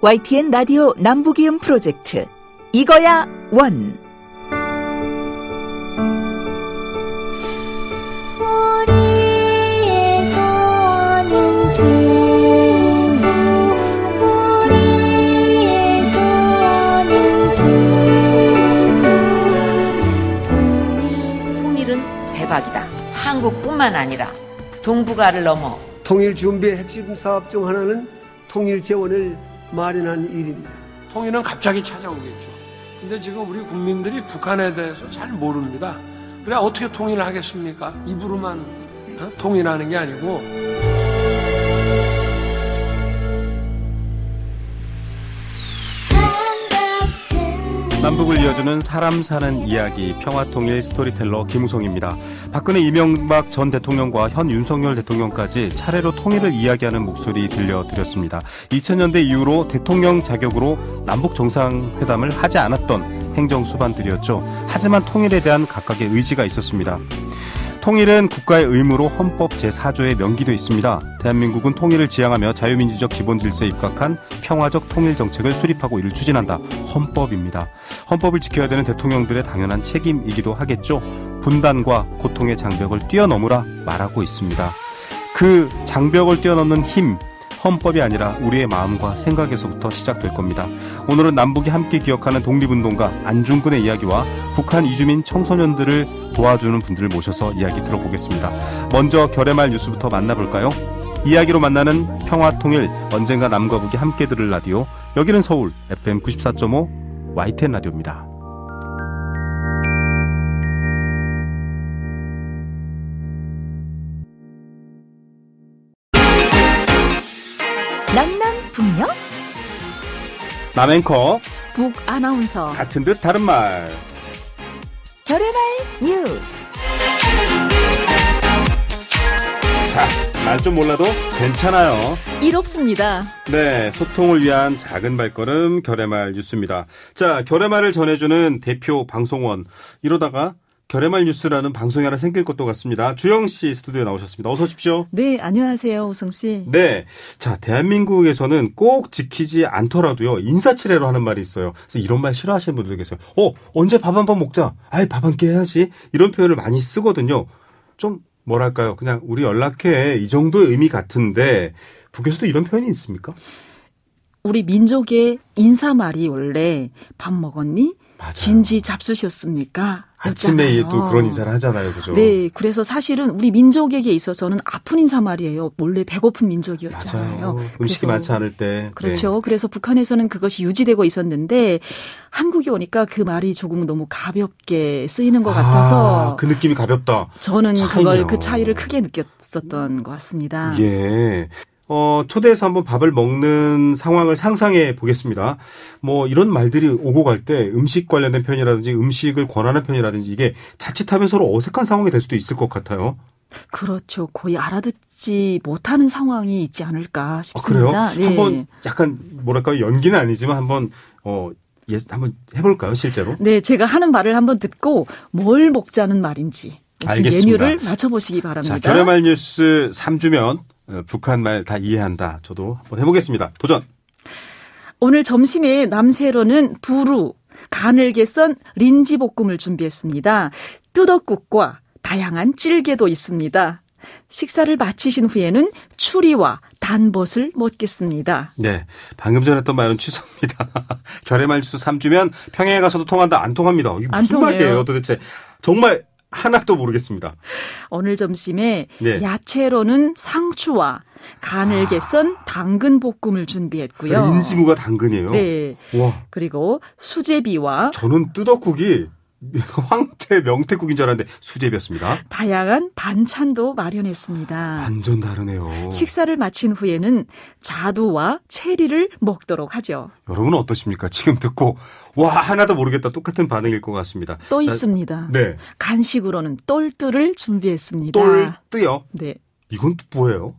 YTN 라디오 남부기음 프로젝트 이거야 원. 통일은 대박이다. 한국뿐만 아니라 동북아를 넘어 통일 준비의 핵심 사업 중 하나는 통일 재원을 마련한 일입니다. 통일은 갑자기 찾아오겠죠. 근데 지금 우리 국민들이 북한에 대해서 잘 모릅니다. 그래 어떻게 통일을 하겠습니까? 입으로만 통일하는 게 아니고. 남북을 이어주는 사람 사는 이야기 평화통일 스토리텔러 김우성입니다. 박근혜 이명박 전 대통령과 현 윤석열 대통령까지 차례로 통일을 이야기하는 목소리 들려드렸습니다. 2000년대 이후로 대통령 자격으로 남북 정상회담을 하지 않았던 행정수반들이었죠. 하지만 통일에 대한 각각의 의지가 있었습니다. 통일은 국가의 의무로 헌법 제4조에 명기되어 있습니다. 대한민국은 통일을 지향하며 자유민주적 기본 질서에 입각한 평화적 통일 정책을 수립하고 이를 추진한다. 헌법입니다. 헌법을 지켜야 되는 대통령들의 당연한 책임이기도 하겠죠. 분단과 고통의 장벽을 뛰어넘으라 말하고 있습니다. 그 장벽을 뛰어넘는 힘, 헌법이 아니라 우리의 마음과 생각에서부터 시작될 겁니다. 오늘은 남북이 함께 기억하는 독립운동가 안중근의 이야기와 북한 이주민 청소년들을 도와주는 분들을 모셔서 이야기 들어보겠습니다. 먼저 결의말 뉴스부터 만나볼까요? 이야기로 만나는 평화통일, 언젠가 남과 북이 함께 들을 라디오. 여기는 서울 FM 94.5 YTN 라디오입니다. 남남북녀 남앵커 북 아나운서 같은 듯 다른 말 결의말 뉴스. 자, 말 좀 몰라도 괜찮아요. 이롭습니다. 네, 소통을 위한 작은 발걸음 결의말 뉴스입니다. 자, 결의말을 전해주는 대표 방송원. 이러다가 결의말 뉴스라는 방송이 하나 생길 것도 같습니다. 주영 씨 스튜디오에 나오셨습니다. 어서 오십시오. 네, 안녕하세요, 우성 씨. 네, 자, 대한민국에서는 꼭 지키지 않더라도요 인사치레로 하는 말이 있어요. 그래서 이런 말 싫어하시는 분들 계세요. 언제 밥 한 번 먹자. 아이, 밥 한 끼 해야지. 이런 표현을 많이 쓰거든요. 좀 뭐랄까요, 그냥 우리 연락해 이 정도의 의미 같은데 북에서도 이런 표현이 있습니까? 우리 민족의 인사말이 원래 밥 먹었니? 맞아요. 진지 잡수셨습니까? 아침에 였잖아요. 또 그런 인사를 하잖아요. 그죠? 네. 그래서 사실은 우리 민족에게 있어서는 아픈 인사말이에요. 원래 배고픈 민족이었잖아요. 맞아요. 음식이 많지 않을 때. 그렇죠. 네. 그래서 북한에서는 그것이 유지되고 있었는데 한국에 오니까 그 말이 조금 너무 가볍게 쓰이는 것 같아서. 그 느낌이 가볍다. 저는 차이네요. 그 차이를 크게 느꼈었던 것 같습니다. 예. 초대해서 한번 밥을 먹는 상황을 상상해 보겠습니다. 뭐 이런 말들이 오고 갈 때 음식 관련된 편이라든지 음식을 권하는 편이라든지 이게 자칫하면 서로 어색한 상황이 될 수도 있을 것 같아요. 그렇죠. 거의 알아듣지 못하는 상황이 있지 않을까 싶습니다. 그래요? 네. 한번 약간 뭐랄까요, 연기는 아니지만 한번 한번 해볼까요, 실제로? 네, 제가 하는 말을 한번 듣고 뭘 먹자는 말인지 알겠습니다. 메뉴를 맞춰보시기 바랍니다. 자, 결의말 뉴스 3주면 북한 말 다 이해한다. 저도 한번 해보겠습니다. 도전. 오늘 점심에 남새로는 부루, 가늘게 썬 린지볶음을 준비했습니다. 뜨덕국과 다양한 찔개도 있습니다. 식사를 마치신 후에는 추리와 단벗을 먹겠습니다. 네, 방금 전에 했던 말은 취소입니다. 결의말 뉴스 3주면 평양에 가서도 통한다. 안 통합니다. 이게 무슨 말이에요 도대체. 정말 하나도 모르겠습니다. 오늘 점심에 네. 야채로는 상추와 가늘게 썬 당근 볶음을 준비했고요. 인지무가 당근이에요? 네. 와. 그리고 수제비와 저는 뜨덕국이 황태 명태국인 줄 알았는데 수제비였습니다. 다양한 반찬도 마련했습니다. 완전 다르네요. 식사를 마친 후에는 자두와 체리를 먹도록 하죠. 여러분은 어떠십니까? 지금 듣고 와, 하나도 모르겠다. 똑같은 반응일 것 같습니다. 또 있습니다. 네. 간식으로는 똘뜨를 준비했습니다. 똘뜨요? 네. 이건 또 뭐예요?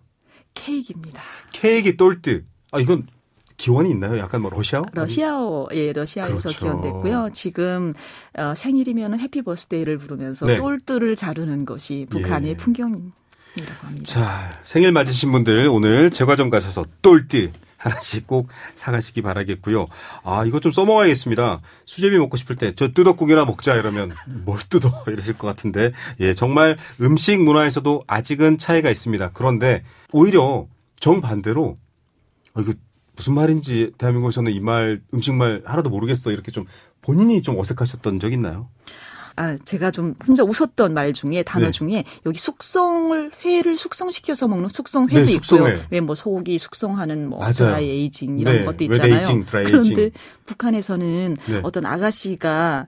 케이크입니다. 케이크 똘뜨. 이건 기원이 있나요? 약간 뭐 러시아어? 러시아에서 그렇죠. 기원됐고요. 지금 생일이면 해피 버스데이를 부르면서 네. 똘뜨를 자르는 것이 북한의 예. 풍경이라고 합니다. 자, 생일 맞으신 분들 오늘 제과점 가셔서 똘뜨 하나씩 꼭 사가시기 바라겠고요. 아, 이거 좀 써먹어야겠습니다. 수제비 먹고 싶을 때 저 뜨덕국이나 먹자 이러면 뭘 뜯어 이러실 것 같은데, 예, 정말 음식 문화에서도 아직은 차이가 있습니다. 그런데 오히려 정반대로 이거 무슨 말인지 대한민국에서는 이 말, 음식말 하나도 모르겠어 이렇게 좀 본인이 좀 어색하셨던 적 있나요? 제가 좀 혼자 웃었던 말 중에 단어 네. 중에 여기 회를 숙성시켜서 먹는 숙성회도 네, 있고요. 숙성회. 왜 뭐 소고기 숙성하는 뭐 맞아요. 드라이 에이징 이런 네, 것도 있잖아요. 웨데이징, 드라이 그런데 에이징. 북한에서는 네. 어떤 아가씨가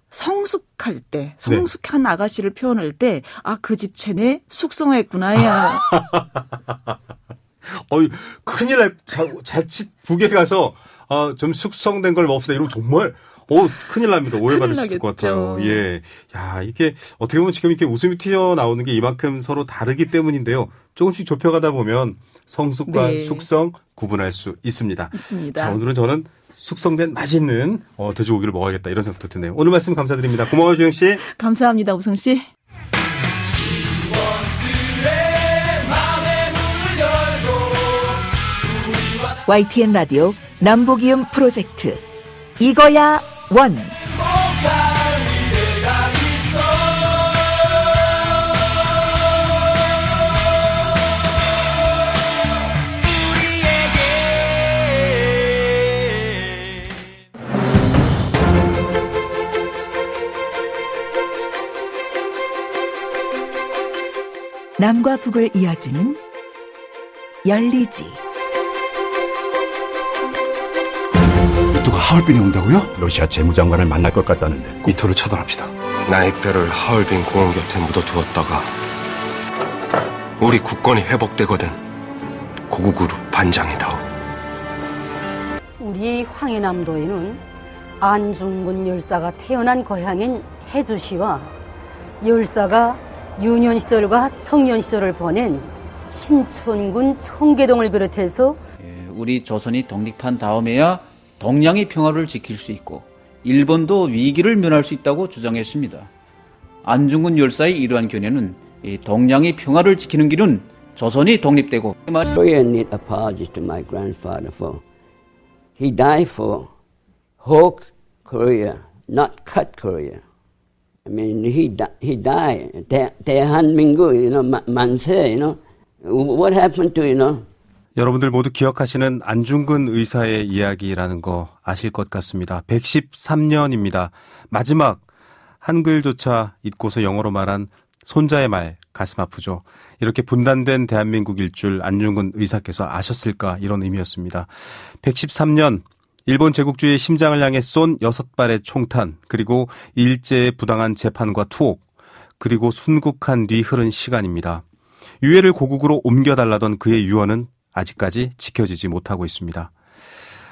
성숙할 때, 성숙한 아가씨를 표현할 때, 그 집 쟤네 숙성했구나. 야. 큰일 날, 자칫 북에 가서, 좀 숙성된 걸 먹읍시다. 이러면 정말, 큰일 납니다. 오해받을 수 있을 것 같아요. 예. 야, 이게, 어떻게 보면 지금 이렇게 웃음이 튀어나오는 게 이만큼 서로 다르기 때문인데요. 조금씩 좁혀가다 보면 성숙과 네. 숙성 구분할 수 있습니다. 있습니다. 자, 오늘은 저는 숙성된 맛있는, 돼지고기를 먹어야겠다. 이런 생각도 드네요. 오늘 말씀 감사드립니다. 고마워요, 주영 씨. 감사합니다, 우성 씨. YTN 라디오 남북이음 프로젝트 이거야 원. 남과 북을 이어주는 열리지. 이토가 하얼빈에 온다고요? 러시아 재무장관을 만날 것 같다는데. 이토를 처단합시다. 나의 뼈를 하얼빈 공원 곁에 묻어두었다가 우리 국권이 회복되거든 고국으로 반장이다오. 우리 황해남도에는 안중근 열사가 태어난 고향인 해주시와 열사가 유년 시절과 청년 시절을 보낸 신촌군 청계동을 비롯해서 우리 조선이 독립한 다음에야 동양의 평화를 지킬 수 있고 일본도 위기를 면할 수 있다고 주장했습니다. 안중근 열사의 이러한 견해는 동양의 평화를 지키는 길은 조선이 독립되고 Korea need apologies to my grandfather for he died for whole Korea, not cut Korea. I mean, he died. 대한민국, 만세, what happened to, 여러분들 모두 기억하시는 안중근 의사의 이야기라는 거 아실 것 같습니다. 113년입니다. 마지막 한글조차 잊고서 영어로 말한 손자의 말 가슴 아프죠. 이렇게 분단된 대한민국일 줄 안중근 의사께서 아셨을까 이런 의미였습니다. 113년 일본 제국주의의 심장을 향해 쏜 6발의 총탄, 그리고 일제의 부당한 재판과 투옥, 그리고 순국한 뒤 흐른 시간입니다. 유해를 고국으로 옮겨달라던 그의 유언은 아직까지 지켜지지 못하고 있습니다.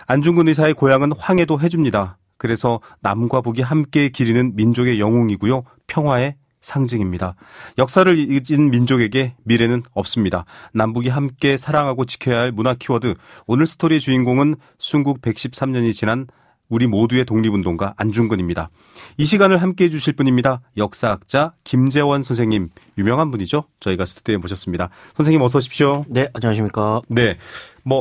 안중근 의사의 고향은 황해도 해주입니다. 그래서 남과 북이 함께 기리는 민족의 영웅이고요. 평화의 상징입니다. 역사를 잊은 민족에게 미래는 없습니다. 남북이 함께 사랑하고 지켜야 할 문화 키워드. 오늘 스토리의 주인공은 순국 113년이 지난 우리 모두의 독립운동가 안중근입니다. 이 시간을 함께해 주실 분입니다. 역사학자 김재원 선생님. 유명한 분이죠. 저희가 스튜디오에 모셨습니다. 선생님 어서 오십시오. 네, 안녕하십니까. 네,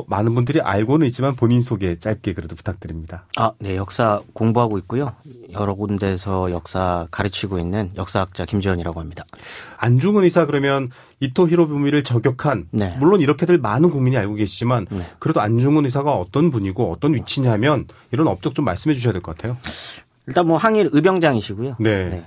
많은 분들이 알고는 있지만 본인 소개 짧게 그래도 부탁드립니다. 네, 역사 공부하고 있고요. 여러 군데에서 역사 가르치고 있는 역사학자 김재원이라고 합니다. 안중근 의사 그러면 이토 히로부미를 저격한, 네. 물론 이렇게들 많은 국민이 알고 계시지만 네. 그래도 안중근 의사가 어떤 분이고 어떤 위치냐면 이런 업적 좀 말씀해 주셔야 될 것 같아요. 일단 항일 의병장이시고요. 네. 네.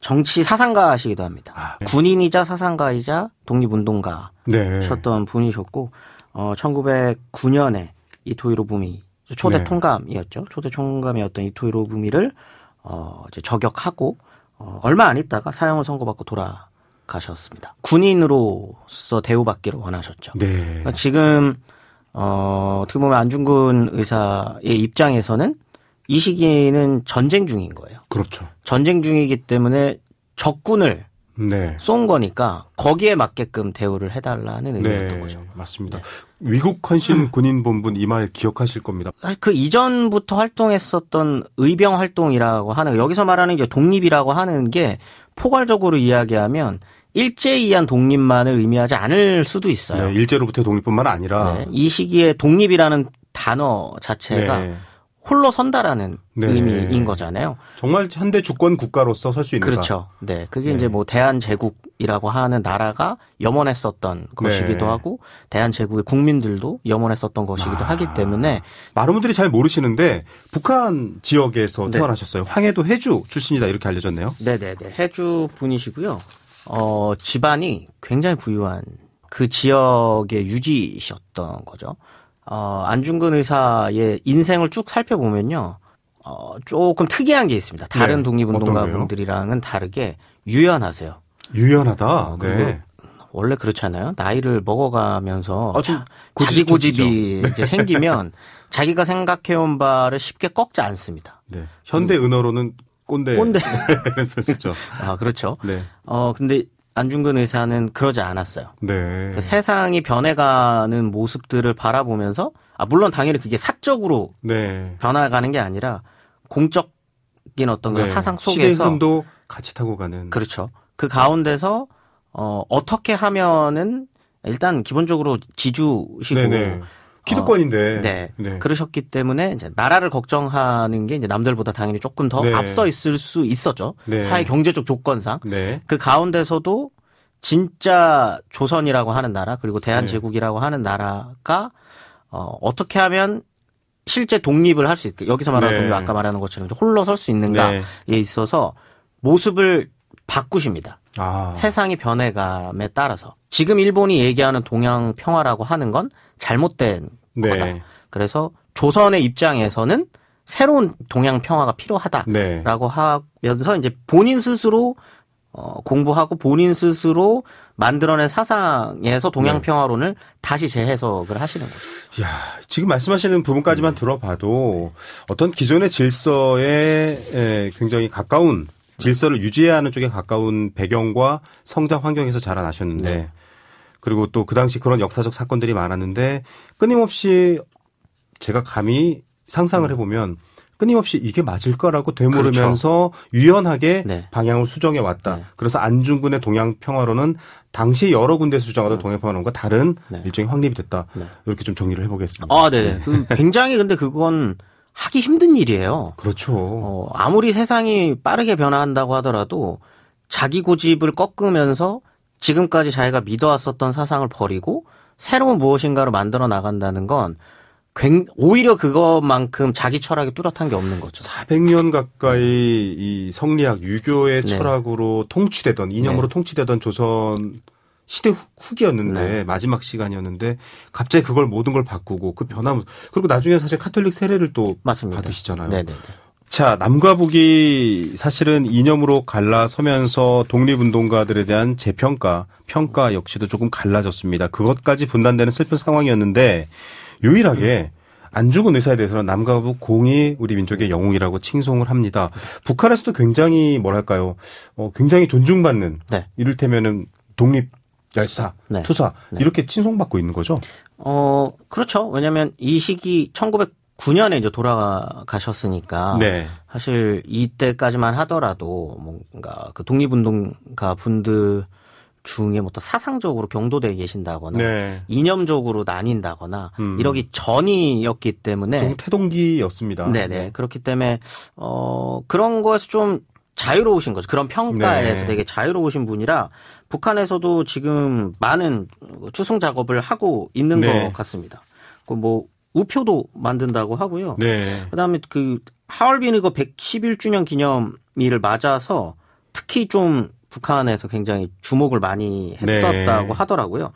정치 사상가시기도 합니다. 네. 군인이자 사상가이자 독립운동가셨던 네. 분이셨고 1909년에 이토 히로부미 초대 네. 총감이었죠. 초대 총감이었던 이토 히로부미를 이제 저격하고 얼마 안 있다가 사형을 선고받고 돌아가셨습니다. 군인으로서 대우받기를 원하셨죠. 네. 그러니까 지금 어떻게 보면 안중근 의사의 입장에서는 이 시기에는 전쟁 중인 거예요. 그렇죠. 전쟁 중이기 때문에 적군을 네. 쏜 거니까 거기에 맞게끔 대우를 해달라는 의미였던 거죠. 맞습니다. 네. 위국 헌신 군인본분 이 말 기억하실 겁니다. 사실 그 이전부터 활동했었던 의병 활동이라고 하는, 여기서 말하는 게 독립이라고 하는 게 포괄적으로 이야기하면 일제에 의한 독립만을 의미하지 않을 수도 있어요. 네, 일제로부터의 독립뿐만 아니라 네, 이 시기에 독립이라는 단어 자체가 네. 홀로 선다라는 네. 의미인 거잖아요. 정말 현대 주권 국가로서 설 수 있는가. 그렇죠. 네. 그게 네. 이제 뭐 대한제국이라고 하는 나라가 염원했었던 것이기도 네. 하고 대한제국의 국민들도 염원했었던 것이기도 하기 때문에 많은 분들이 잘 모르시는데 북한 지역에서 네. 태어나셨어요. 황해도 해주 출신이다 이렇게 알려졌네요. 네네네. 해주 분이시고요. 집안이 굉장히 부유한 그 지역의 유지셨던 거죠. 안중근 의사의 인생을 쭉 살펴보면요. 조금 특이한 게 있습니다. 다른 네. 독립운동가 분들이랑은 다르게 유연하세요. 유연하다. 그리고 네. 원래 그렇잖아요. 나이를 먹어가면서 좀 자기 고집이 고집이 이제 생기면 자기가 생각해온 바를 쉽게 꺾지 않습니다. 네. 현대 은어로는 꼰대. 꼰대. 그렇죠. 그렇죠. 네. 근데 안중근 의사는 그러지 않았어요. 네. 그 세상이 변해가는 모습들을 바라보면서, 물론 당연히 그게 사적으로 네. 변화가는 게 아니라 공적인 어떤 그런 사상 시대의 속에서. 흐름도 같이 타고 가는. 그렇죠. 그 가운데서, 어떻게 하면은 일단 기본적으로 지주시고. 네네. 기득권인데. 네. 네. 그러셨기 때문에 이제 나라를 걱정하는 게 이제 남들보다 당연히 조금 더 네. 앞서 있을 수 있었죠. 네. 사회 경제적 조건상. 네. 그 가운데서도 진짜 조선이라고 하는 나라 그리고 대한제국이라고 하는 나라가 어떻게 하면 실제 독립을 할 수 있을까. 여기서 말하는 네. 독립 아까 말하는 것처럼 홀로 설 수 있는가에 있어서 모습을 바꾸십니다. 세상이 변해감에 따라서. 지금 일본이 얘기하는 동양 평화라고 하는 건 잘못된 거다. 그래서 조선의 입장에서는 새로운 동양 평화가 필요하다라고 하면서 이제 본인 스스로 공부하고 본인 스스로 만들어낸 사상에서 동양 평화론을 다시 재해석을 하시는 거죠. 야, 지금 말씀하시는 부분까지만 들어봐도 어떤 기존의 질서에 굉장히 가까운 질서를 유지해야 하는 쪽에 가까운 배경과 성장 환경에서 자라나셨는데 그리고 또 그 당시 그런 역사적 사건들이 많았는데 끊임없이 제가 감히 상상을 해보면 끊임없이 이게 맞을까라고 되물으면서 유연하게 방향을 수정해 왔다. 그래서 안중근의 동양 평화론은 당시 여러 군데에서 주장하던 동양 평화론과 다른 일종의 확립이 됐다. 이렇게 좀 정리를 해보겠습니다. 네. 굉장히 근데 그건 하기 힘든 일이에요. 그렇죠. 아무리 세상이 빠르게 변화한다고 하더라도 자기 고집을 꺾으면서 지금까지 자기가 믿어왔었던 사상을 버리고 새로운 무엇인가를 만들어 나간다는 건 오히려 그것만큼 자기 철학이 뚜렷한 게 없는 거죠. 400년 가까이 이 성리학, 유교의 철학으로 통치되던, 이념으로 통치되던 조선 시대 후기였는데 마지막 시간이었는데 갑자기 그걸 모든 걸 바꾸고 그 변화 그리고 나중에 사실 카톨릭 세례를 또 받으시잖아요. 네네네. 자, 남과 북이 사실은 이념으로 갈라서면서 독립운동가들에 대한 재평가, 평가 역시도 조금 갈라졌습니다. 그것까지 분단되는 슬픈 상황이었는데 유일하게 안중근 의사에 대해서는 남과 북 공이 우리 민족의 영웅이라고 칭송을 합니다. 북한에서도 굉장히 뭐랄까요, 굉장히 존중받는 이를테면은 독립 열사, 투사 이렇게 칭송받고 있는 거죠. 그렇죠. 왜냐하면 이 시기 1909년에 이제 돌아가셨으니까 사실 이때까지만 하더라도 뭔가 그 독립운동가 분들 중에 뭐 또 사상적으로 경도되어 계신다거나 이념적으로 나뉜다거나 이러기 전이었기 때문에 좀 태동기였습니다. 네네. 그렇기 때문에 그런 거에서 좀 자유로우신 거죠. 그런 평가에서 되게 자유로우신 분이라 북한에서도 지금 많은 추승 작업을 하고 있는 것 같습니다. 그 뭐 우표도 만든다고 하고요. 그다음에 그 하얼빈 이거 111주년 기념일을 맞아서 특히 좀 북한에서 굉장히 주목을 많이 했었다고 하더라고요.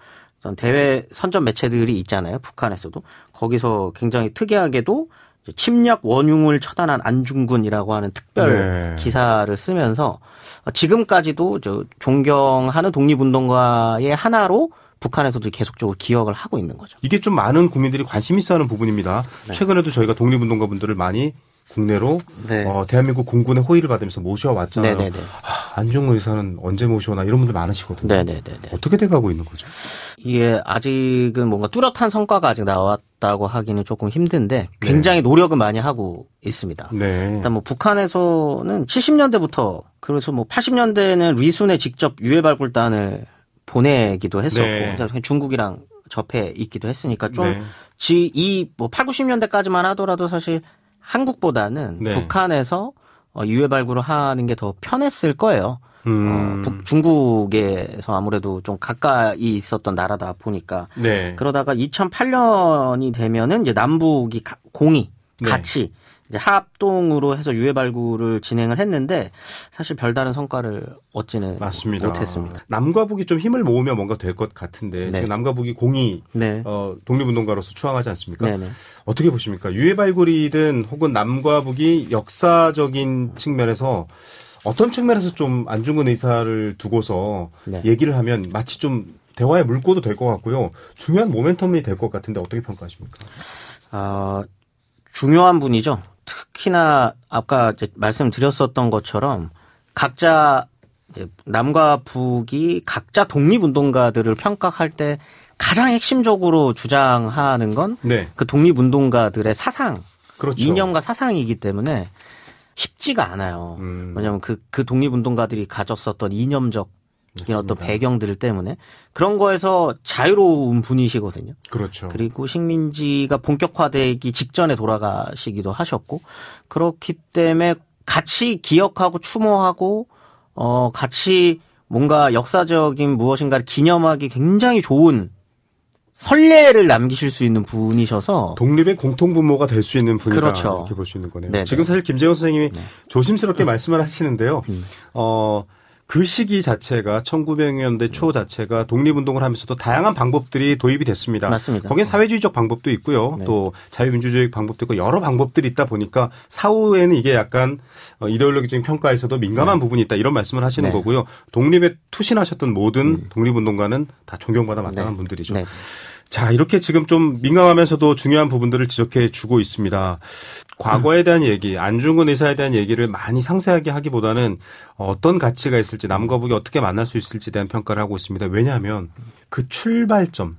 대외 선전 매체들이 있잖아요. 북한에서도. 거기서 굉장히 특이하게도 침략 원흉을 처단한 안중근이라고 하는 특별 기사를 쓰면서 지금까지도 존경하는 독립운동가의 하나로 북한에서도 계속적으로 기억을 하고 있는 거죠. 이게 좀 많은 국민들이 관심 있어 하는 부분입니다. 최근에도 저희가 독립운동가 분들을 많이 국내로 대한민국 공군의 호의를 받으면서 모셔왔잖아요. 안중근 의사는 언제 모셔오나 이런 분들 많으시거든요. 어떻게 돼가고 있는 거죠? 이게 아직은 뭔가 뚜렷한 성과가 아직 나왔다고 하기는 조금 힘든데 굉장히 노력은 많이 하고 있습니다. 일단 뭐 북한에서는 70년대부터 그래서 뭐 80년대에는 리순에 직접 유해 발굴단을 보내기도 했었고 중국이랑 접해 있기도 했으니까 좀 네. 뭐 8, 90년대까지만 하더라도 사실 한국보다는 네. 북한에서 유해 발굴을 하는 게 더 편했을 거예요. 중국에서 아무래도 좀 가까이 있었던 나라다 보니까. 네. 그러다가 2008년이 되면은 이제 남북이 공이 네. 같이 이제 합동으로 해서 유해 발굴을 진행을 했는데 사실 별다른 성과를 얻지는 못했습니다. 남과 북이 좀 힘을 모으면 뭔가 될 것 같은데 네. 지금 남과 북이 공이 네. 독립운동가로서 추앙하지 않습니까? 네네. 어떻게 보십니까? 유해 발굴이든 혹은 남과 북이 역사적인 측면에서 어떤 측면에서 좀 안중근 의사를 두고서 네. 얘기를 하면 마치 좀 대화의 물꼬도 될 것 같고요. 중요한 모멘텀이 될 것 같은데 어떻게 평가하십니까? 중요한 분이죠. 특히나 아까 이제 말씀드렸었던 것처럼 각자 남과 북이 각자 독립운동가들을 평가할 때 가장 핵심적으로 주장하는 건 그 네. 독립운동가들의 사상, 그렇죠. 이념과 사상이기 때문에 쉽지가 않아요. 왜냐하면 그 독립운동가들이 가졌었던 이념적 어떤 배경들 때문에 그런 거에서 자유로운 분이시거든요. 그렇죠. 그리고 식민지가 본격화되기 직전에 돌아가시기도 하셨고 그렇기 때문에 같이 기억하고 추모하고 같이 뭔가 역사적인 무엇인가를 기념하기 굉장히 좋은 선례를 남기실 수 있는 분이셔서 독립의 공통분모가 될 수 있는 분이다. 그렇죠. 이렇게 볼 수 있는 거네요. 네네. 지금 사실 김재원 선생님이 조심스럽게 말씀을 하시는데요. 그 시기 자체가 1900년대 초 자체가 독립운동을 하면서도 다양한 방법들이 도입이 됐습니다. 맞습니다. 거기에 사회주의적 방법도 있고요. 네. 또 자유민주주의 방법도 있고 여러 방법들이 있다 보니까 사후에는 이게 약간 이데올로기적인 평가에서도 민감한 부분이 있다. 이런 말씀을 하시는 네. 거고요. 독립에 투신하셨던 모든 독립운동가는 다 존경받아 마땅한 분들이죠. 네. 자, 이렇게 지금 좀 민감하면서도 중요한 부분들을 지적해 주고 있습니다. 과거에 대한 얘기, 안중근 의사에 대한 얘기를 많이 상세하게 하기보다는 어떤 가치가 있을지, 남과 북이 어떻게 만날 수 있을지에 대한 평가를 하고 있습니다. 왜냐하면 그 출발점,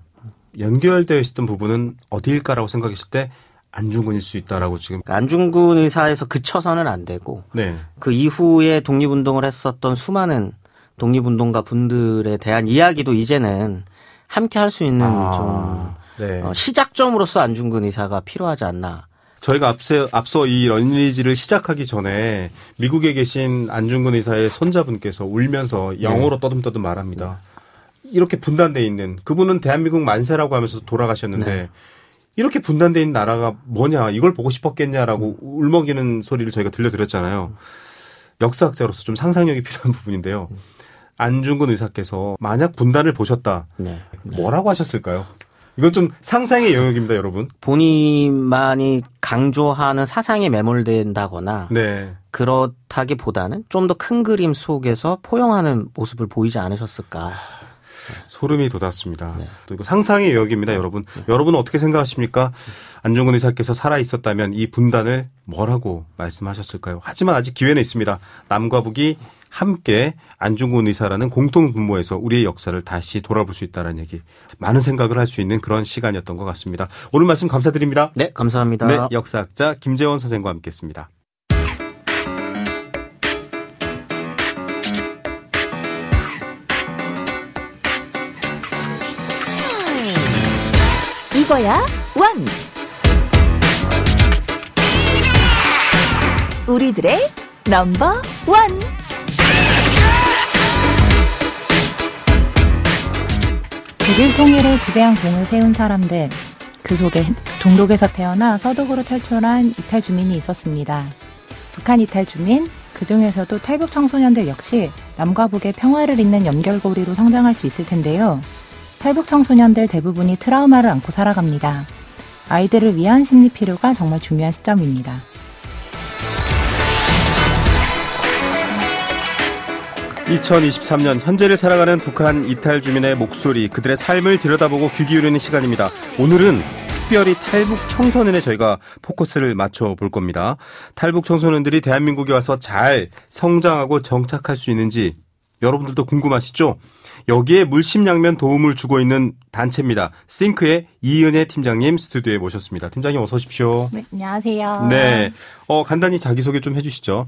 연결되어 있었던 부분은 어디일까라고 생각했을 때 안중근일 수 있다라고 지금. 안중근 의사에서 그쳐서는 안 되고 네. 그 이후에 독립운동을 했었던 수많은 독립운동가 분들에 대한 이야기도 이제는 함께 할 수 있는 네. 시작점으로서 안중근 의사가 필요하지 않나. 저희가 앞서 이 런리지를 시작하기 전에 미국에 계신 안중근 의사의 손자분께서 울면서 영어로 떠듬떠듬 말합니다. 이렇게 분단돼 있는 그분은 대한민국 만세라고 하면서 돌아가셨는데 이렇게 분단돼 있는 나라가 뭐냐 이걸 보고 싶었겠냐라고 울먹이는 소리를 저희가 들려드렸잖아요. 역사학자로서 좀 상상력이 필요한 부분인데요. 안중근 의사께서 만약 분단을 보셨다. 뭐라고 하셨을까요? 이건 좀 상상의 영역입니다, 여러분. 본인만이 강조하는 사상에 매몰된다거나 그렇다기보다는 좀 더 큰 그림 속에서 포용하는 모습을 보이지 않으셨을까. 소름이 돋았습니다. 또 이거 상상의 영역입니다, 여러분. 여러분은 어떻게 생각하십니까? 안중근 의사께서 살아있었다면 이 분단을 뭐라고 말씀하셨을까요? 하지만 아직 기회는 있습니다. 남과 북이 함께 안중근 의사라는 공통분모에서 우리의 역사를 다시 돌아볼 수 있다는 얘기. 많은 생각을 할 수 있는 그런 시간이었던 것 같습니다. 오늘 말씀 감사드립니다. 네, 감사합니다. 네, 역사학자 김재원 선생과 함께했습니다. 이거야 원. 우리들의 넘버 원. 독일 통일에 지대한 공을 세운 사람들, 그 속에 동독에서 태어나 서독으로 탈출한 이탈 주민이 있었습니다. 북한 이탈 주민, 그 중에서도 탈북 청소년들 역시 남과 북의 평화를 잇는 연결고리로 성장할 수 있을 텐데요. 탈북 청소년들 대부분이 트라우마를 안고 살아갑니다. 아이들을 위한 심리 필요가 정말 중요한 시점입니다. (2023년) 현재를 살아가는 북한 이탈 주민의 목소리, 그들의 삶을 들여다보고 귀 기울이는 시간입니다. 오늘은 특별히 탈북 청소년에 저희가 포커스를 맞춰볼 겁니다. 탈북 청소년들이 대한민국에 와서 잘 성장하고 정착할 수 있는지 여러분들도 궁금하시죠? 여기에 물심양면 도움을 주고 있는 단체입니다. 싱크의 이은혜 팀장님 스튜디오에 모셨습니다. 팀장님 어서 오십시오. 네, 안녕하세요. 네, 간단히 자기소개 좀 해주시죠.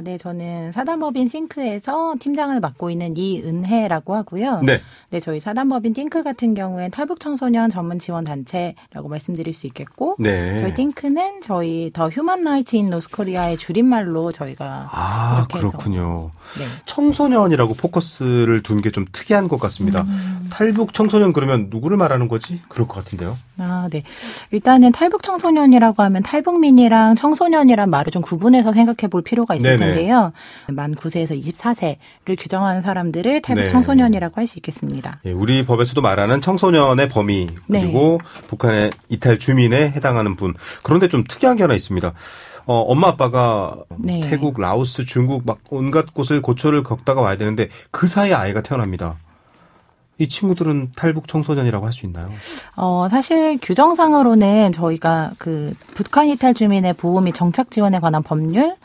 네, 저는 사단법인 싱크에서 팀장을 맡고 있는 이은혜라고 하고요. 네. 네, 저희 사단법인 띵크 같은 경우엔 탈북 청소년 전문 지원 단체라고 말씀드릴 수 있겠고, 네. 저희 띵크는 저희 더 휴먼 라이츠 인 노스코리아의 줄임말로 저희가 이렇게 그렇군요. 해서. 네. 청소년이라고 포커스를 둔 게 좀 특이한 것 같습니다. 탈북 청소년 그러면 누구를 말하는 거지? 그럴 것 같은데요. 네. 일단은 탈북 청소년이라고 하면 탈북민이랑 청소년이란 말을 좀 구분해서 생각해 볼 필요가 있을 텐데요. 만 9세에서 24세를 규정하는 사람들을 탈북 청소년이라고 할 수 있겠습니다. 예, 우리 법에서도 말하는 청소년의 범위 그리고 북한의 이탈 주민에 해당하는 분. 그런데 좀 특이한 게 하나 있습니다. 엄마 아빠가 태국, 라오스, 중국 막 온갖 곳을 고초를 겪다가 와야 되는데 그 사이에 아이가 태어납니다. 이 친구들은 탈북 청소년이라고 할 수 있나요? 사실 규정상으로는 저희가 그 북한 이탈 주민의 보호 및 정착 지원에 관한 법률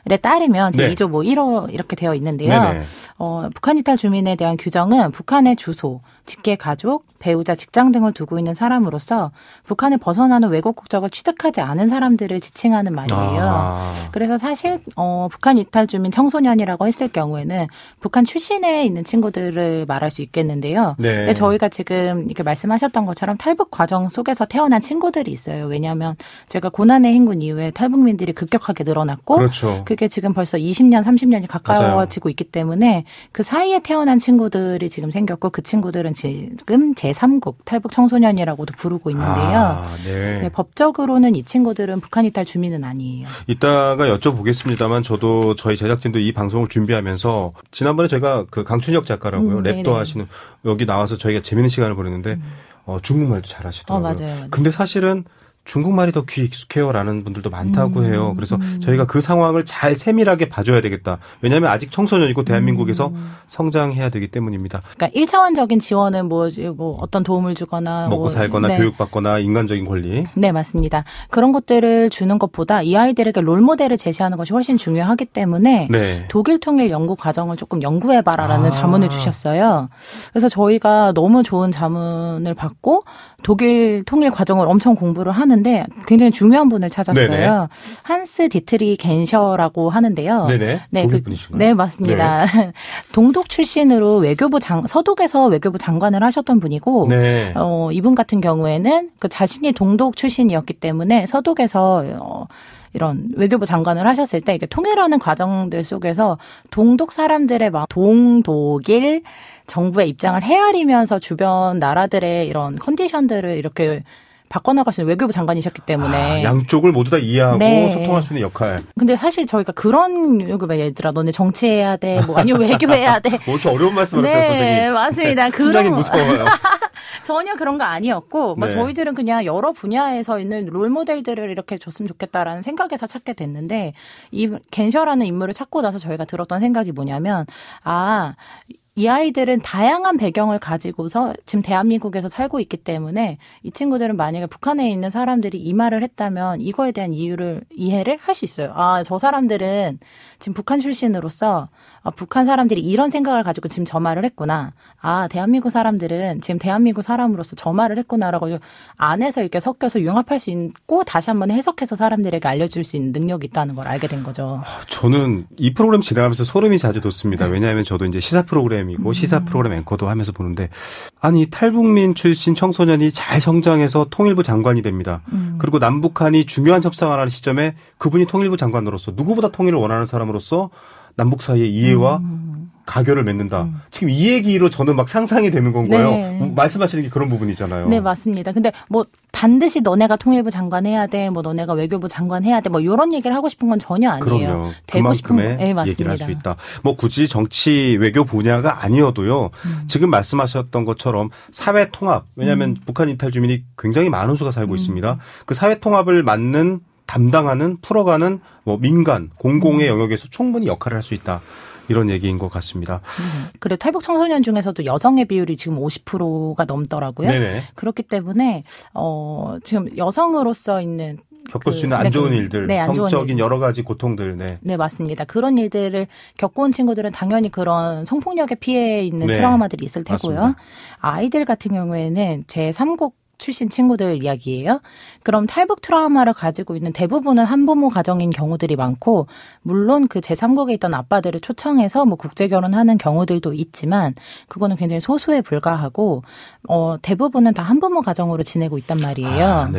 에 따르면 제2조 뭐 1호 이렇게 되어 있는데요. 북한 이탈 주민에 대한 규정은 북한의 주소, 직계 가족, 배우자, 직장 등을 두고 있는 사람으로서 북한을 벗어나는 외국 국적을 취득하지 않은 사람들을 지칭하는 말이에요. 그래서 사실 북한 이탈 주민 청소년이라고 했을 경우에는 북한 출신에 있는 친구들을 말할 수 있겠는데요. 근데 저희가 지금 이렇게 말씀하셨던 것처럼 탈북 과정 속에서 태어난 친구들이 있어요. 왜냐하면 저희가 고난의 행군 이후에 탈북민들이 급격하게 늘어났고 그게 지금 벌써 20년, 30년이 가까워지고 있기 때문에 그 사이에 태어난 친구들이 지금 생겼고 그 친구들은 지금 제3국 탈북 청소년이라고도 부르고 있는데요. 네, 법적으로는 이 친구들은 북한 이탈 주민은 아니에요. 이따가 여쭤보겠습니다만 저도 저희 제작진도 이 방송을 준비하면서 지난번에 제가 그 강춘혁 작가라고요. 랩도 하시는 여기 나와서 저희가 재밌는 시간을 보냈는데 중국말도 잘하시더라고요. 맞아요. 근데 사실은 중국말이 더 귀 익숙해요라는 분들도 많다고 해요. 그래서 저희가 그 상황을 잘 세밀하게 봐줘야 되겠다. 왜냐하면 아직 청소년이고 대한민국에서 성장해야 되기 때문입니다. 그러니까 1차원적인 지원은 뭐 어떤 도움을 주거나 먹고 살거나 교육받거나 인간적인 권리. 네, 맞습니다. 그런 것들을 주는 것보다 이 아이들에게 롤모델을 제시하는 것이 훨씬 중요하기 때문에 독일 통일 연구 과정을 조금 연구해봐라라는 자문을 주셨어요. 그래서 저희가 너무 좋은 자문을 받고 독일 통일 과정을 엄청 공부를 하는데 굉장히 중요한 분을 찾았어요. 한스 디트리 겐셔라고 하는데요. 독일 분이신가요? 네, 맞습니다. 동독 출신으로 서독에서 외교부 장관을 하셨던 분이고 이분 같은 경우에는 그 자신이 동독 출신이었기 때문에 서독에서 이런 외교부 장관을 하셨을 때 이게 통일하는 과정들 속에서 동독 사람들의 막 동독일 정부의 입장을 헤아리면서 주변 나라들의 이런 컨디션들을 이렇게 바꿔나가시는 외교부 장관이셨기 때문에 양쪽을 모두 다 이해하고 소통할 수 있는 역할. 근데 사실 저희가 그런 얘들아 너네 정치해야 돼, 뭐 아니면 외교해야 돼. 뭐 이렇게 어려운 말씀을 하세요, 선생님. 네, 맞습니다. 팀장님 무서워요. 전혀 그런 거 아니었고, 저희들은 그냥 여러 분야에서 있는 롤모델들을 이렇게 줬으면 좋겠다라는 생각에서 찾게 됐는데, 이 겐셔라는 인물을 찾고 나서 저희가 들었던 생각이 뭐냐면, 이 아이들은 다양한 배경을 가지고서 지금 대한민국에서 살고 있기 때문에 이 친구들은 만약에 북한에 있는 사람들이 이 말을 했다면 이거에 대한 이해를 할 수 있어요. 저 사람들은 지금 북한 출신으로서 북한 사람들이 이런 생각을 가지고 지금 저 말을 했구나. 대한민국 사람들은 지금 대한민국 사람으로서 저 말을 했구나라고 안에서 이렇게 섞여서 융합할 수 있고 다시 한번 해석해서 사람들에게 알려줄 수 있는 능력이 있다는 걸 알게 된 거죠. 저는 이 프로그램 진행하면서 소름이 자주 돋습니다. 왜냐하면 저도 이제 시사 프로그램이고 시사 프로그램 앵커도 하면서 보는데 탈북민 출신 청소년이 잘 성장해서 통일부 장관이 됩니다. 그리고 남북한이 중요한 협상을 하는 시점에 그분이 통일부 장관으로서 누구보다 통일을 원하는 사람으로서 남북 사이의 이해와 가결을 맺는다. 지금 이 얘기로 저는 막 상상이 되는 건가요? 말씀하시는 게 그런 부분이잖아요. 네, 맞습니다. 근데 뭐 반드시 너네가 통일부 장관 해야 돼, 뭐 너네가 외교부 장관 해야 돼, 뭐 이런 얘기를 하고 싶은 건 전혀 아니에요. 그럼요. 되고 싶은 얘기를 할 수 있다. 뭐 굳이 정치 외교 분야가 아니어도요. 지금 말씀하셨던 것처럼 사회 통합. 왜냐하면 북한 이탈 주민이 굉장히 많은 수가 살고 있습니다. 그 사회 통합을 맡는 담당하는 풀어가는 뭐 민간 공공의 영역에서 충분히 역할을 할 수 있다. 이런 얘기인 것 같습니다. 그리고 탈북 청소년 중에서도 여성의 비율이 지금 50%가 넘더라고요. 그렇기 때문에 지금 여성으로서 있는 겪을 수 있는 안 좋은 일들, 성적인 여러 가지 고통들. 네, 맞습니다. 그런 일들을 겪어온 친구들은 당연히 그런 성폭력의 피해에 있는 트라우마들이 있을 테고요. 맞습니다. 아이들 같은 경우에는 제3국 출신 친구들 이야기예요. 그럼 탈북 트라우마를 가지고 있는 대부분은 한부모 가정인 경우들이 많고, 물론 그 제3국에 있던 아빠들을 초청해서 뭐 국제 결혼하는 경우들도 있지만 그거는 굉장히 소수에 불과하고 대부분은 다 한부모 가정으로 지내고 있단 말이에요.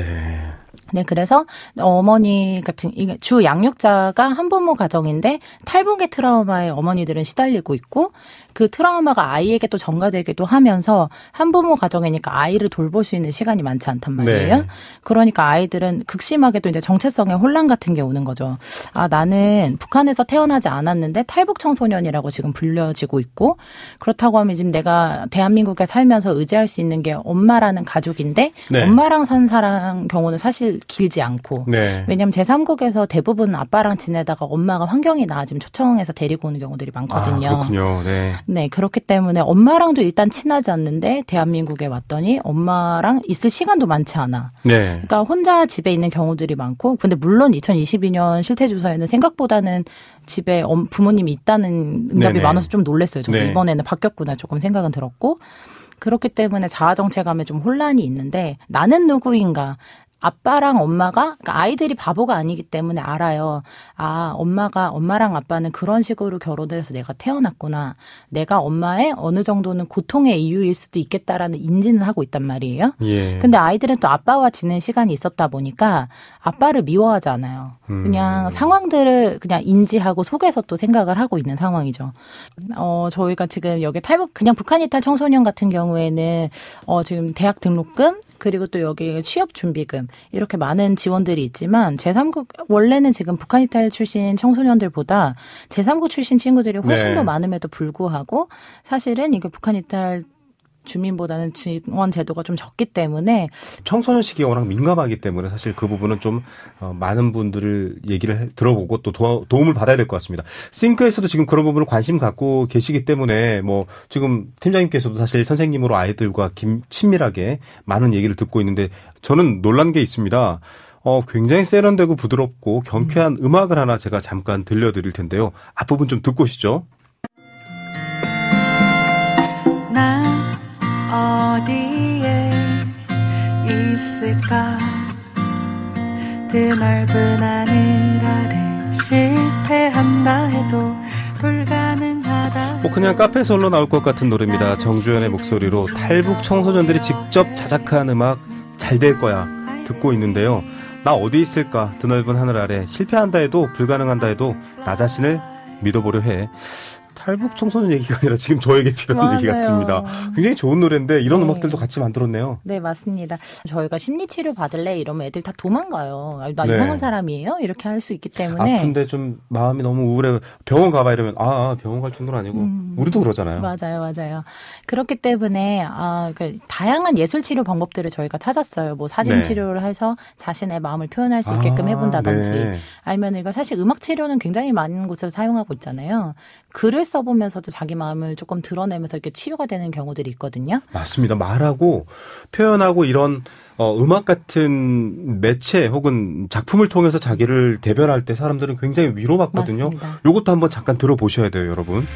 네, 그래서 어머니 같은 주 양육자가 한부모 가정인데 탈북의 트라우마에 어머니들은 시달리고 있고, 그 트라우마가 아이에게 또 전가되기도 하면서 한부모 가정이니까 아이를 돌볼 수 있는 시간이 많지 않단 말이에요. 그러니까 아이들은 극심하게 또 이제 정체성의 혼란 같은 게 오는 거죠. 아, 나는 북한에서 태어나지 않았는데 탈북 청소년이라고 지금 불려지고 있고, 그렇다고 하면 지금 내가 대한민국에 살면서 의지할 수 있는 게 엄마라는 가족인데 엄마랑 산 사람 경우는 사실 길지 않고, 왜냐하면 제3국에서 대부분 아빠랑 지내다가 엄마가 환경이 나아지면 초청해서 데리고 오는 경우들이 많거든요. 아, 그렇군요. 네, 그렇기 때문에 엄마랑도 일단 친하지 않는데 대한민국에 왔더니 엄마랑 있을 시간도 많지 않아. 그러니까 혼자 집에 있는 경우들이 많고, 근데 물론 2022년 실태조사에는 생각보다는 집에 부모님이 있다는 응답이 많아서 좀 놀랐어요. 저도 이번에는 바뀌었구나 조금 생각은 들었고, 그렇기 때문에 자아정체감에 좀 혼란이 있는데, 나는 누구인가? 아빠랑 엄마가, 그러니까 아이들이 바보가 아니기 때문에 알아요. 아, 엄마랑 아빠는 그런 식으로 결혼해서 내가 태어났구나. 내가 엄마의 어느 정도는 고통의 이유일 수도 있겠다라는 인지는 하고 있단 말이에요. 근데 아이들은 또 아빠와 지낸 시간이 있었다 보니까 아빠를 미워하지 않아요. 그냥 상황들을 그냥 인지하고 속에서 또 생각을 하고 있는 상황이죠. 저희가 지금 여기 그냥 북한 이탈 청소년 같은 경우에는 지금 대학 등록금, 그리고 또 여기 취업 준비금, 이렇게 많은 지원들이 있지만 제3국 원래는 지금 북한 이탈 출신 청소년들보다 제3국 출신 친구들이 훨씬 더 많음에도 불구하고 사실은 이게 북한 이탈 주민보다는 지원 제도가 좀 적기 때문에, 청소년 시기에 워낙 민감하기 때문에 사실 그 부분은 좀 많은 분들을 얘기를 들어보고 또 도움을 받아야 될 것 같습니다. 싱크에서도 지금 그런 부분을 관심 갖고 계시기 때문에 뭐 지금 팀장님께서도 사실 선생님으로 아이들과 친밀하게 많은 얘기를 듣고 있는데, 저는 놀란 게 있습니다. 굉장히 세련되고 부드럽고 경쾌한 음악을 하나 제가 잠깐 들려드릴 텐데요. 앞부분 좀 듣고 오시죠. 어디에 있을까? 드넓은 하늘 아래 실패한다 해도 불가능하다. 그냥 카페에서 흘러 나올 것 같은 노래입니다. 정주현의 목소리로 탈북 청소년들이 직접 자작한 음악 잘 될 거야 듣고 있는데요. 나 어디 있을까? 드넓은 하늘 아래 실패한다 해도 불가능한다 해도 나 자신을 믿어보려 해. 탈북 청소년 얘기가 아니라 지금 저에게 필요한 얘기 같습니다. 굉장히 좋은 노래인데 이런 음악들도 같이 만들었네요. 네, 맞습니다. 저희가 심리치료 받을래 이러면 애들 다 도망가요. 나 이상한 사람이에요? 이렇게 할 수 있기 때문에. 아픈데 좀 마음이 너무 우울해. 병원 가봐 이러면 병원 갈 정도는 아니고 우리도 그러잖아요. 맞아요. 그렇기 때문에 그러니까 다양한 예술치료 방법들을 저희가 찾았어요. 뭐 사진치료를 해서 자신의 마음을 표현할 수 있게끔 해본다든지, 아니면 이거 사실 음악치료는 굉장히 많은 곳에서 사용하고 있잖아요. 글을 써보면서도 자기 마음을 조금 드러내면서 이렇게 치유가 되는 경우들이 있거든요. 맞습니다. 말하고 표현하고 이런 음악 같은 매체 혹은 작품을 통해서 자기를 대변할 때 사람들은 굉장히 위로받거든요. 이것도 한번 잠깐 들어보셔야 돼요, 여러분.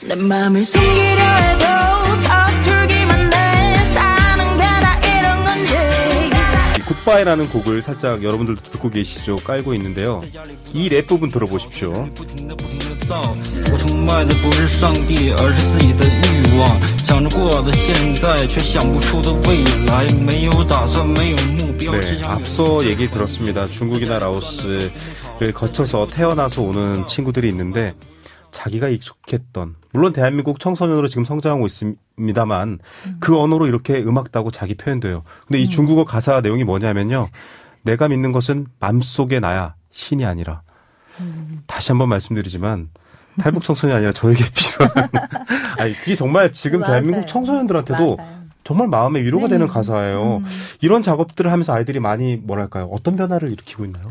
내 마음을 숨기려 해도 서툴기만 해. 사는 게 다 이런 건지. 굿바이라는 곡을 살짝 여러분들도 듣고 계시죠? 깔고 있는데요. 이 랩 부분 들어보십시오. 我崇拜的不是上帝，而是自己的欲望。想着过的现在，却想不出的未来。没有打算，没有目标。앞서 얘기 들었습니다. 중국이나 라오스를 거쳐서 태어나서 오는 친구들이 있는데, 자기가 익숙했던, 물론 대한민국 청소년으로 지금 성장하고 있습니다만 그 언어로 이렇게 음악 따고 자기 표현돼요. 근데 이 중국어 가사 내용이 뭐냐면요. 내가 믿는 것은 맘속의 나야, 신이 아니라. 다시 한번 말씀드리지만 탈북 청소년이 아니라 저에게 필요한 그게 정말 지금 대한민국 청소년들한테도 정말 마음의 위로가 되는 가사예요. 이런 작업들을 하면서 아이들이 많이 뭐랄까요? 어떤 변화를 일으키고 있나요?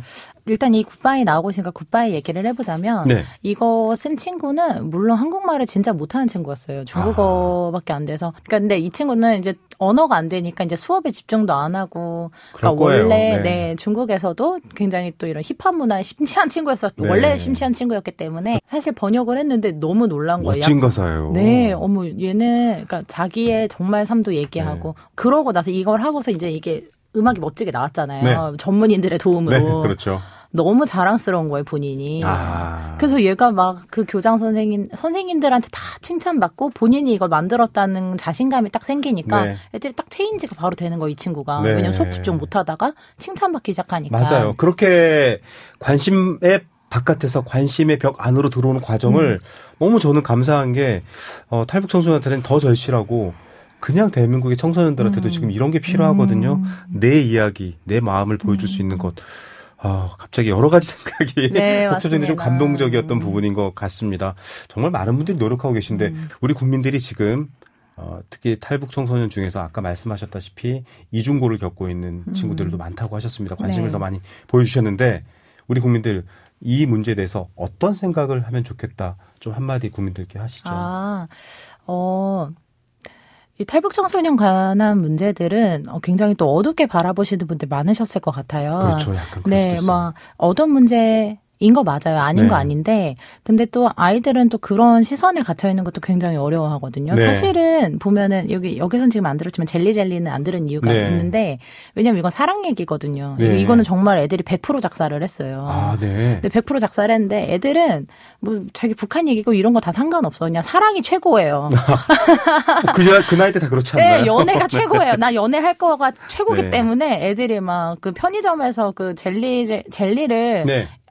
일단 이 굿바이 나오고 있으니까 굿바이 얘기를 해보자면 네. 이거 쓴 친구는 물론 한국말을 진짜 못하는 친구였어요. 중국어밖에 안 돼서. 그러니까 근데 이 친구는 이제 언어가 안 되니까 이제 수업에 집중도 안 하고. 그러니까 원래 네, 중국에서도 굉장히 또 이런 힙합 문화에 심취한 친구였었고 원래 심취한 친구였기 때문에 사실 번역을 했는데 너무 놀란 거예요. 멋진 가사예요. 네, 어머 얘는 그러니까 자기의 정말 삶도 얘기하고 그러고 나서 이걸 하고서 이제 이게 음악이 멋지게 나왔잖아요. 전문인들의 도움으로. 네, 그렇죠. 너무 자랑스러운 거예요, 본인이. 그래서 얘가 막 그 교장 선생님들한테 다 칭찬받고 본인이 이걸 만들었다는 자신감이 딱 생기니까 애들이 딱 체인지가 바로 되는 거예요, 이 친구가. 왜냐면 수업 집중 못 하다가 칭찬받기 시작하니까. 맞아요. 그렇게 관심의 바깥에서 관심의 벽 안으로 들어오는 과정을 너무 저는 감사한 게 탈북 청소년들은 더 절실하고 그냥 대한민국의 청소년들한테도 지금 이런 게 필요하거든요. 내 이야기, 내 마음을 보여줄 수 있는 것. 갑자기 여러 가지 생각이 겹쳐지는데 좀 감동적이었던 부분인 것 같습니다. 정말 많은 분들이 노력하고 계신데 우리 국민들이 지금 특히 탈북 청소년 중에서 아까 말씀하셨다시피 이중고를 겪고 있는 친구들도 많다고 하셨습니다. 관심을 더 많이 보여주셨는데 우리 국민들 이 문제에 대해서 어떤 생각을 하면 좋겠다. 좀 한마디 국민들께 하시죠. 이 탈북 청소년 관한 문제들은 굉장히 또 어둡게 바라보시는 분들 많으셨을 것 같아요. 그렇죠. 약간 그럴 수도 있어요. 막 어두운 문제인 거 맞아요. 아닌 거 아닌데 근데 또 아이들은 또 그런 시선에 갇혀 있는 것도 굉장히 어려워하거든요. 사실은 보면은 여기선 지금 안 들었지만 젤리는 안 들은 이유가 있는데 왜냐면 이건 사랑 얘기거든요. 이거는 정말 애들이 100% 작사를 했어요. 근데 100% 작사를 했는데 애들은 뭐 자기 북한 얘기고 이런 거 다 상관없어. 그냥 사랑이 최고예요. 그 나이 때 다 그렇지 않나요? 네, 연애가 최고예요. 나 연애할 거가 최고기 때문에 애들이 막 그 편의점에서 그 젤리를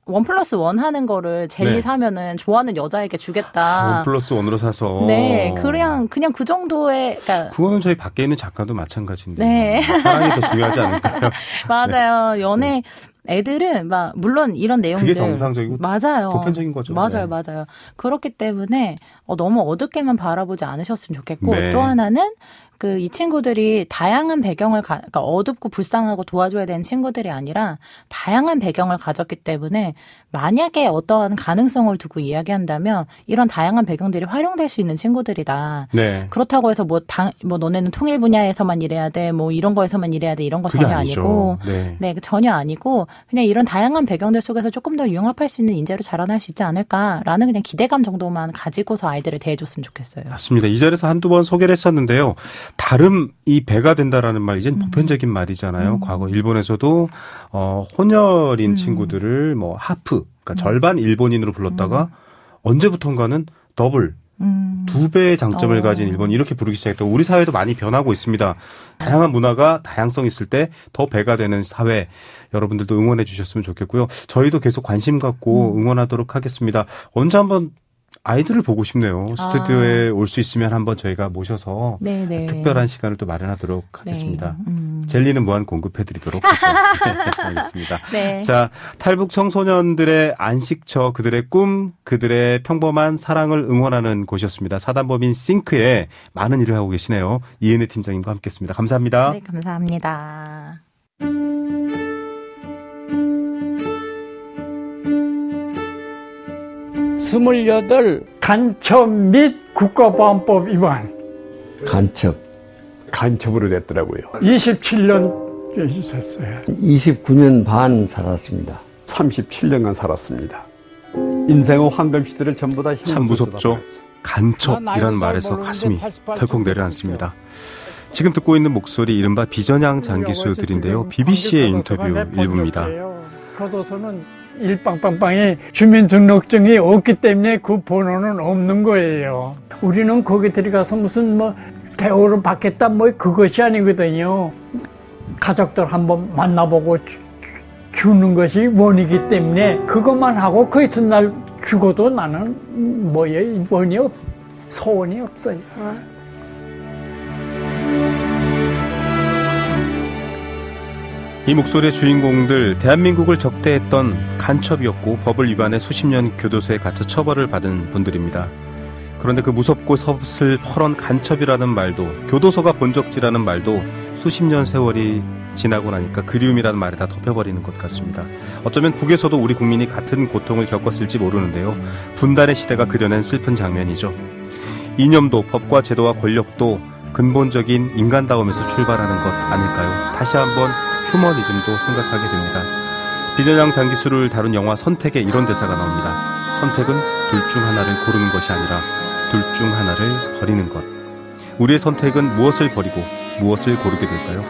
1+1 하는 거를 젤리 사면은 좋아하는 여자에게 주겠다. 1+1으로 사서. 네, 그냥 그 정도의. 그러니까 그거는 저희 밖에 있는 작가도 마찬가지인데. 사랑이 더 중요하지 않을까요? 맞아요. 연애. 애들은 막 물론 이런 내용들 그게 정상적이고 맞아요. 보편적인 거죠. 맞아요. 그렇기 때문에 너무 어둡게만 바라보지 않으셨으면 좋겠고 또 하나는 이 친구들이 다양한 배경을 그러니까 어둡고 불쌍하고 도와줘야 되는 친구들이 아니라 다양한 배경을 가졌기 때문에 만약에 어떠한 가능성을 두고 이야기한다면 이런 다양한 배경들이 활용될 수 있는 친구들이다. 그렇다고 해서 뭐 너네는 통일 분야에서만 일해야 돼, 뭐 이런 거에서만 일해야 돼 이런 거 전혀 아니고, 전혀 아니고 그냥 이런 다양한 배경들 속에서 조금 더 융합할 수 있는 인재로 자라날 수 있지 않을까라는 그냥 기대감 정도만 가지고서 아이들을 대해줬으면 좋겠어요. 맞습니다. 이 자리에서 한두 번 소개를 했었는데요. 다름이 배가 된다라는 말 이제는 보편적인 말이잖아요. 과거 일본에서도 혼혈인 친구들을 뭐 하프, 그러니까 절반 일본인으로 불렀다가 언제부턴가는 더블 2배의 장점을 가진 일본 이렇게 부르기 시작했고 우리 사회도 많이 변하고 있습니다. 다양한 문화가 다양성 있을 때 더 배가 되는 사회 여러분들도 응원해 주셨으면 좋겠고요. 저희도 계속 관심 갖고 응원하도록 하겠습니다. 언제 한번 아이들을 보고 싶네요. 스튜디오에 올 수 있으면 한번 저희가 모셔서 특별한 시간을 또 마련하도록 하겠습니다. 젤리는 무한 공급해드리도록 하겠습니다. 자, 탈북 청소년들의 안식처, 그들의 꿈, 그들의 평범한 사랑을 응원하는 곳이었습니다. 사단법인 싱크에 많은 일을 하고 계시네요. 이은혜 팀장님과 함께했습니다. 감사합니다. 네, 감사합니다. 28 간첩 및 국가보안법 위반. 간첩으로 됐더라고요. 27년 있었어요. 29년 반 살았습니다. 37년간 살았습니다. 인생의 황금 시대를 전부 다 참 무섭죠. 간첩이란 말에서 가슴이 덜컥 내려앉습니다. 지금 듣고 있는 목소리 이른바 비전향 장기수들인데요. BBC의 인터뷰 일부입니다. 교도소는 일빵빵빵에 주민등록증이 없기 때문에 그 번호는 없는 거예요. 우리는 거기 들어가서 무슨 대우를 받겠다 그것이 아니거든요. 가족들 한번 만나보고 주는 것이 원이기 때문에 그것만 하고 그 이튿날 죽어도 나는 소원이 없어요. 이 목소리의 주인공들, 대한민국을 적대했던 간첩이었고 법을 위반해 수십 년 교도소에 갇혀 처벌을 받은 분들입니다. 그런데 그 무섭고 서슬퍼런 간첩이라는 말도, 교도소가 본적지라는 말도 수십 년 세월이 지나고 나니까 그리움이라는 말에 다 덮여버리는 것 같습니다. 어쩌면 북에서도 우리 국민이 같은 고통을 겪었을지 모르는데요. 분단의 시대가 그려낸 슬픈 장면이죠. 이념도 법과 제도와 권력도 근본적인 인간다움에서 출발하는 것 아닐까요? 다시 한번 휴머니즘도 생각하게 됩니다. 비전양 장기수를 다룬 영화 선택에 이런 대사가 나옵니다. 선택은 둘 중 하나를 고르는 것이 아니라 둘 중 하나를 버리는 것. 우리의 선택은 무엇을 버리고 무엇을 고르게 될까요?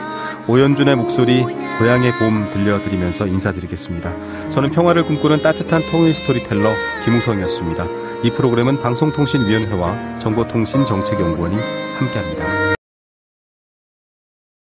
오연준의 목소리 고향의 봄 들려드리면서 인사드리겠습니다. 저는 평화를 꿈꾸는 따뜻한 통일 스토리텔러 김우성이었습니다. 이 프로그램은 방송통신위원회와 정보통신정책연구원이 함께합니다.